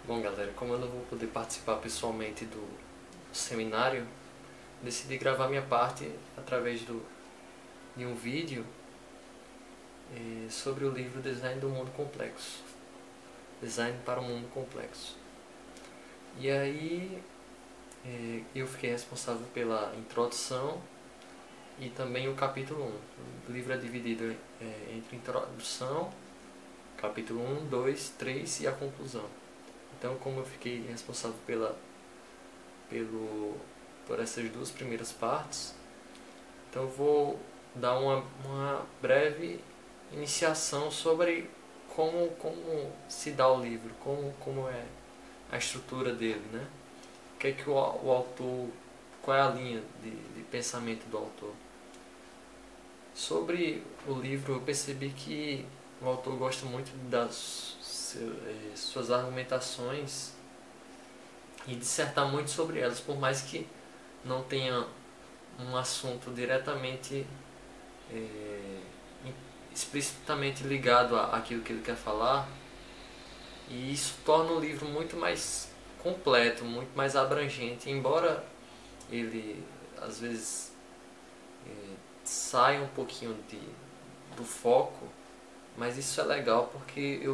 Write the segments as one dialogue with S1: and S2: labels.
S1: Bom, galera, como eu não vou poder participar pessoalmente do seminário, decidi gravar minha parte através de um vídeo sobre o livro Design do Mundo Complexo. Design para um Mundo Complexo. E aí eu fiquei responsável pela introdução e também o capítulo 1. O livro é dividido entre introdução, capítulo 1, 2, 3 e a conclusão. Então, como eu fiquei responsável por essas duas primeiras partes, então eu vou dar uma breve iniciação sobre como se dá o livro, como é a estrutura dele, né? O que é que o autor, qual é a linha de pensamento do autor. Sobre o livro, eu percebi que o autor gosta muito das suas argumentações e dissertar muito sobre elas, por mais que não tenha um assunto diretamente explicitamente ligado àquilo que ele quer falar, e isso torna o livro muito mais completo, muito mais abrangente, embora ele às vezes saia um pouquinho do foco, mas isso é legal porque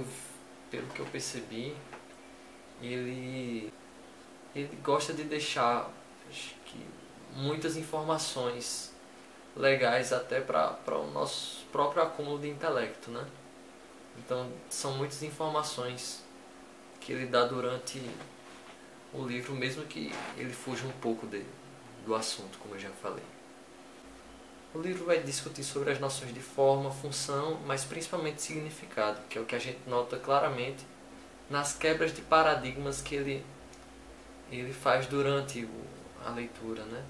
S1: pelo que eu percebi, ele gosta de deixar, acho que, muitas informações legais até para o nosso próprio acúmulo de intelecto, né? Então são muitas informações que ele dá durante o livro, mesmo que ele fuja um pouco do assunto, como eu já falei. O livro vai discutir sobre as noções de forma, função, mas principalmente significado, que é o que a gente nota claramente nas quebras de paradigmas que ele faz durante a leitura, né?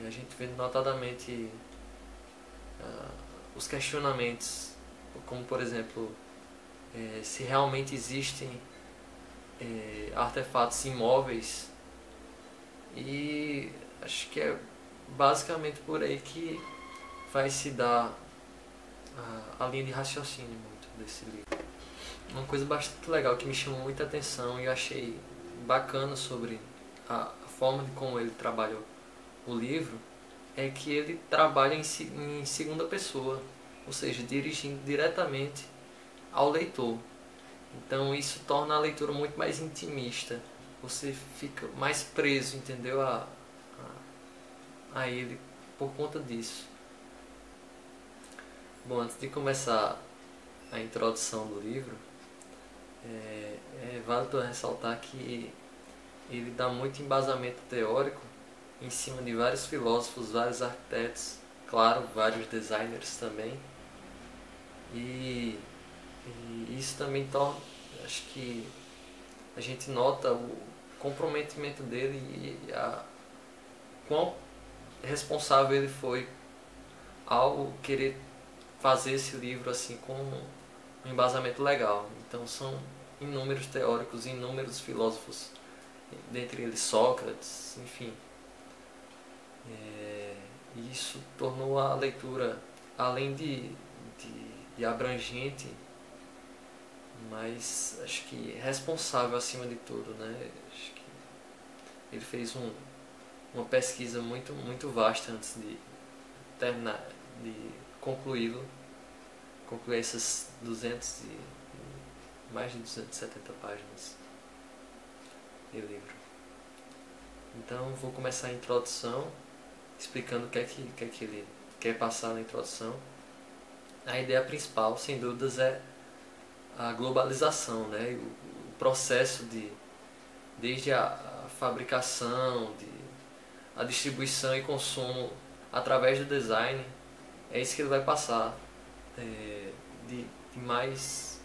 S1: A gente vê notadamente os questionamentos, como por exemplo, se realmente existem artefatos imóveis, e acho que é basicamente por aí que vai se dar a linha de raciocínio muito desse livro. Uma coisa bastante legal que me chamou muita atenção e eu achei bacana sobre a forma de como ele trabalhou o livro é que ele trabalha em segunda pessoa, ou seja, dirigindo diretamente ao leitor. Então isso torna a leitura muito mais intimista. Você fica mais preso, entendeu? A ele por conta disso. Bom, antes de começar a introdução do livro, é válido ressaltar que ele dá muito embasamento teórico em cima de vários filósofos, vários arquitetos, claro, vários designers também. E isso também torna, acho que a gente nota o comprometimento dele e quão responsável ele foi ao querer fazer esse livro assim com um embasamento legal. Então são inúmeros teóricos, inúmeros filósofos, dentre eles Sócrates, enfim. E isso tornou a leitura, além de abrangente, mas acho que responsável acima de tudo, né? Acho que ele fez uma pesquisa muito vasta antes de terminar, de concluir essas mais de 270 páginas de livro. Então vou começar a introdução, explicando o que é que ele quer passar na introdução. A ideia principal, sem dúvidas, é a globalização, né? O processo desde a fabricação, a distribuição e consumo através do design, é isso que ele vai passar de mais,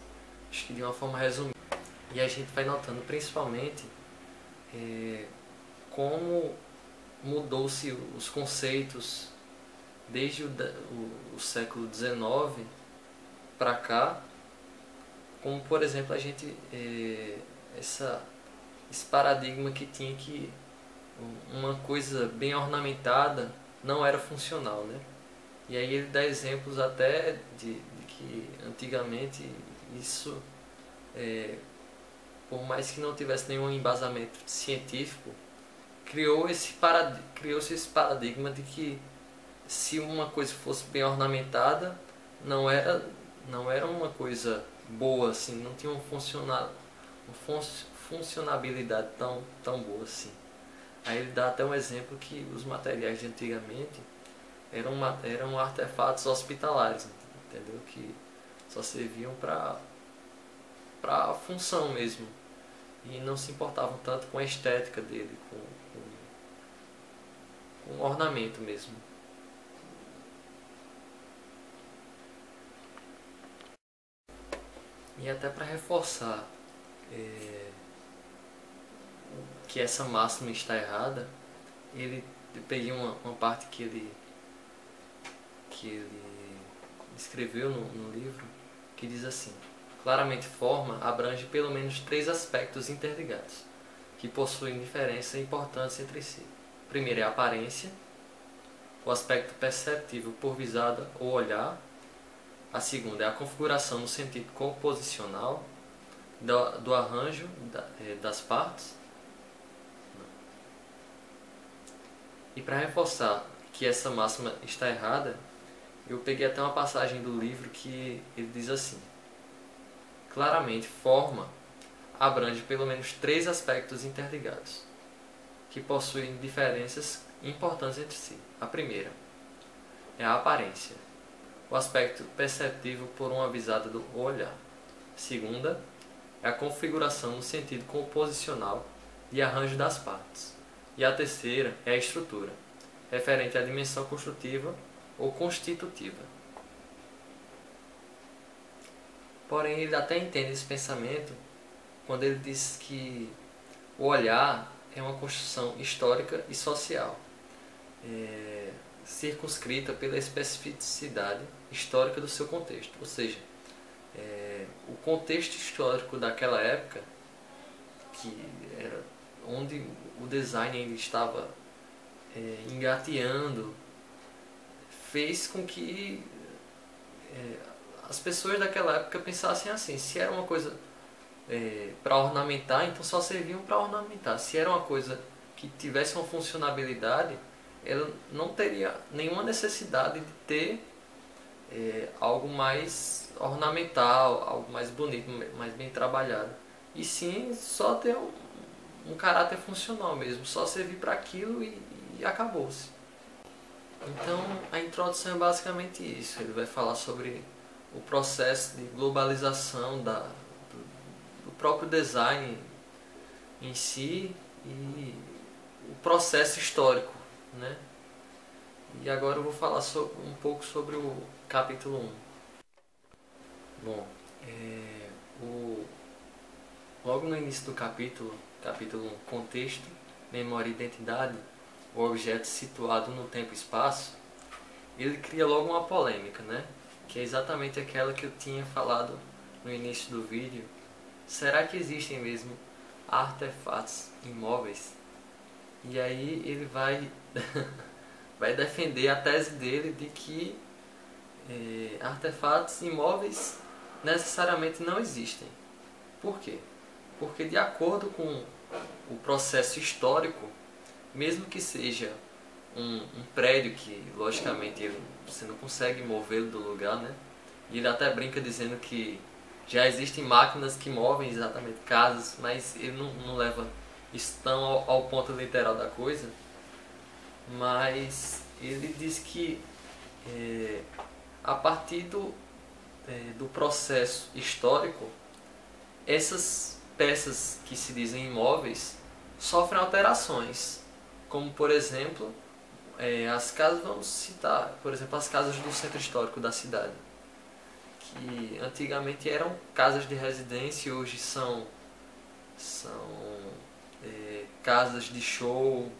S1: acho que de uma forma resumida. E a gente vai notando principalmente como mudou-se os conceitos desde o século XIX para cá, como por exemplo a gente esse paradigma que tinha que uma coisa bem ornamentada não era funcional, né? E aí ele dá exemplos até de que antigamente isso por mais que não tivesse nenhum embasamento científico, criou-se esse paradigma de que se uma coisa fosse bem ornamentada, não era uma coisa boa assim, não tinha uma funcionabilidade tão boa assim. Aí ele dá até um exemplo que os materiais de antigamente eram artefatos hospitalares, entendeu? Que só serviam para a função mesmo. E não se importavam tanto com a estética dele, com o ornamento mesmo. E até para reforçar que essa máxima está errada, eu peguei uma parte que ele escreveu no livro, que diz assim: claramente, forma abrange pelo menos 3 aspectos interligados, que possuem diferença importantes entre si. O primeiro é a aparência, o aspecto perceptível por visada ou olhar. A segunda é a configuração no sentido composicional do arranjo das partes. E para reforçar que essa máxima está errada, eu peguei até uma passagem do livro que ele diz assim: claramente, forma abrange pelo menos 3 aspectos interligados, que possuem diferenças importantes entre si. A primeira é a aparência, o aspecto perceptível por uma visada do olhar. A segunda é a configuração no sentido composicional e arranjo das partes. E a terceira é a estrutura, referente à dimensão construtiva ou constitutiva. Porém, ele até entende esse pensamento quando ele diz que o olhar é uma construção histórica e social, circunscrita pela especificidade histórica do seu contexto. Ou seja, o contexto histórico daquela época, que era onde o design ainda estava engateando, fez com que as pessoas daquela época pensassem assim: se era uma coisa para ornamentar, então só serviam para ornamentar. Se era uma coisa que tivesse uma funcionalidade, ela não teria nenhuma necessidade de ter algo mais ornamental, algo mais bonito, mais bem trabalhado. E sim, só ter um caráter funcional mesmo, só servir para aquilo e acabou-se. Então a introdução é basicamente isso. Ele vai falar sobre o processo de globalização do próprio design em si e o processo histórico, né? E agora eu vou falar um pouco sobre o capítulo 1. Bom, logo no início do capítulo 1, contexto, memória e identidade, o objeto situado no tempo e espaço, ele cria logo uma polêmica, né? Que é exatamente aquela que eu tinha falado no início do vídeo. Será que existem mesmo artefatos imóveis? E aí ele vai defender a tese dele de que artefatos imóveis necessariamente não existem. Por quê? Porque de acordo com o processo histórico, mesmo que seja um prédio que logicamente você não consegue movê-lo do lugar, né? E ele até brinca dizendo que já existem máquinas que movem exatamente casas, mas ele não leva isso tão ao ponto literal da coisa. Mas ele diz que a partir do processo histórico, essas peças que se dizem imóveis sofrem alterações, como por exemplo as casas, vamos citar por exemplo as casas do centro histórico da cidade, que antigamente eram casas de residência e hoje são casas de show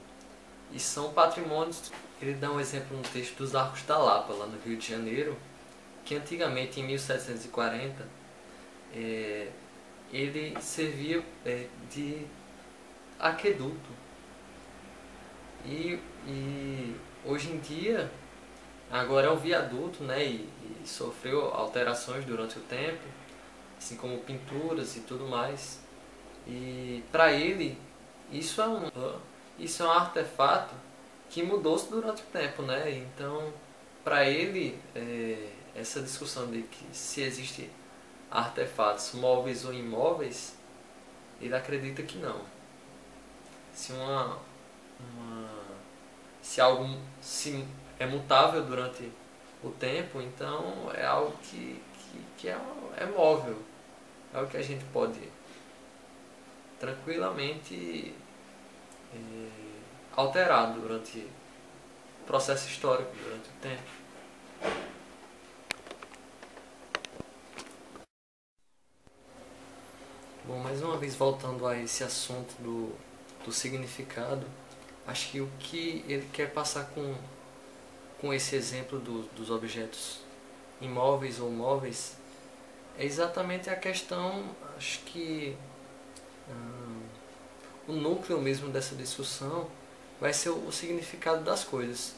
S1: e são patrimônios. Ele dá um exemplo no texto dos Arcos da Lapa, lá no Rio de Janeiro, que antigamente, em 1740, ele servia de aqueduto. E hoje em dia, agora é um viaduto, né, e sofreu alterações durante o tempo, assim como pinturas e tudo mais. E para ele, isso é um artefato que mudou-se durante o tempo, né? Então, para ele, essa discussão de que se existe artefatos móveis ou imóveis, ele acredita que não. Se se algo é mutável durante o tempo, então é algo que é móvel. É algo que a gente pode tranquilamente alterar durante o processo histórico, durante o tempo. Bom, mais uma vez voltando a esse assunto do significado, acho que o que ele quer passar com esse exemplo dos objetos imóveis ou móveis é exatamente a questão, acho que o núcleo mesmo dessa discussão vai ser o significado das coisas.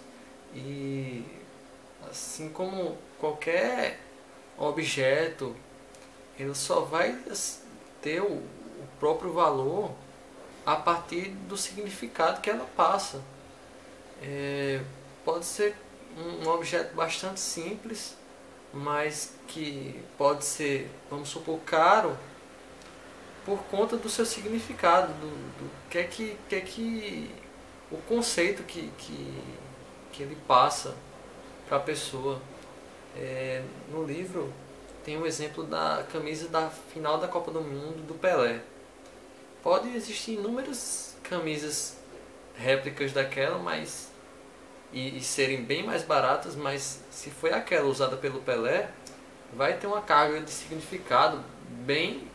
S1: E assim como qualquer objeto, ele só vai ter o próprio valor a partir do significado que ela passa. Pode ser um objeto bastante simples, mas que pode ser, vamos supor, caro por conta do seu significado, do que o conceito que ele passa para a pessoa. No livro tem um exemplo da camisa da final da Copa do Mundo do Pelé. Pode existir inúmeras camisas réplicas daquela, mas e serem bem mais baratas, mas se foi aquela usada pelo Pelé, vai ter uma carga de significado bem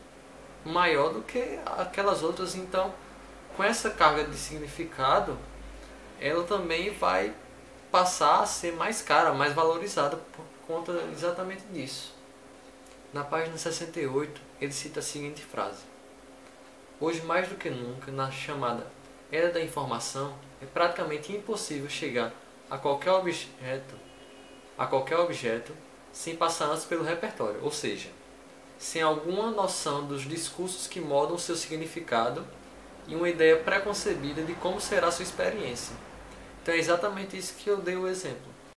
S1: maior do que aquelas outras. Então, com essa carga de significado, ela também vai passar a ser mais cara, mais valorizada por conta exatamente disso. Na página 68, ele cita a seguinte frase: hoje mais do que nunca, na chamada Era da Informação, é praticamente impossível chegar a qualquer objeto sem passar antes pelo repertório, ou seja, sem alguma noção dos discursos que moldam seu significado e uma ideia preconcebida de como será sua experiência. Então é exatamente isso que eu dei o exemplo.